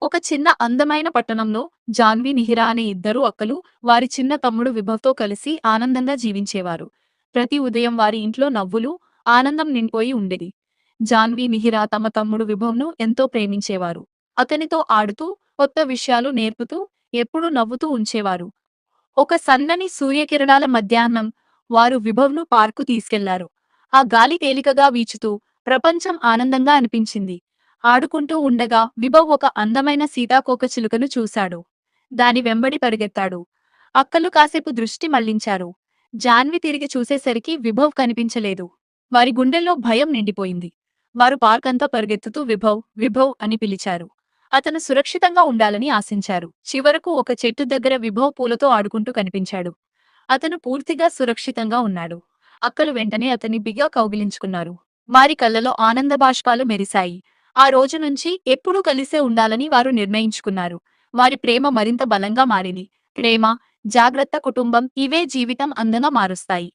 ఒక చిన్న అందమైన పట్టణంలో జాన్వి, నిహిర అనే ఇద్దరు అక్కలు వారి చిన్న తమ్ముడు విభవ్‌తో కలిసి ఆనందంగా జీవించేవారు. ప్రతి ఉదయం వారి ఇంట్లో నవ్వులు, ఆనందం నిండిపోయి ఉండేది. జాన్వి, నిహిర తమ తమ్ముడు విభవ్‌ను ఎంతో ప్రేమించేవారు. అతనితో ఆడుతూ, కొత్త విషయాలు నేర్పుతూ, ఎప్పుడూ నవ్వుతూ ఉంచేవారు. ఒక సన్నని సూర్యకిరణాల మధ్యాహ్నం వారు విభవ్‌ను పార్కు తీసుకెళ్లారు. ఆ గాలి తేలికగా వీచుతూ, ప్రపంచం ఆనందంగా అనిపించింది. ఆడుకుంటూ ఉండగా విభవ్ ఒక అందమైన సీతాకోకచిలుకను చూశాడు. దాని వెంబడి పరిగెత్తాడు. అక్కలు కాసేపు దృష్టి మళ్లించారు. జాన్వి తిరిగి చూసేసరికి విభవ్ కనిపించలేదు. వారి గుండెల్లో భయం నిండిపోయింది. వారు పార్కంతా పరిగెత్తుతూ విభవ్, విభవ్ అని పిలిచారు. అతను సురక్షితంగా ఉండాలని ఆశించారు. చివరకు ఒక చెట్టు దగ్గర విభవ్ పూలతో ఆడుకుంటూ కనిపించాడు. అతను పూర్తిగా సురక్షితంగా ఉన్నాడు. అక్కలు వెంటనే అతన్ని బిగ్గా కౌగిలించుకున్నారు. వారి కళ్ళలో ఆనంద బాష్పాలు మెరిశాయి. ఆ రోజు నుంచి ఎప్పుడూ కలిసే ఉండాలని వారు నిర్ణయించుకున్నారు. వారి ప్రేమ మరింత బలంగా మారింది. ప్రేమ, జాగ్రత్త, కుటుంబం ఇవే జీవితం అందంగా మారుస్తాయి.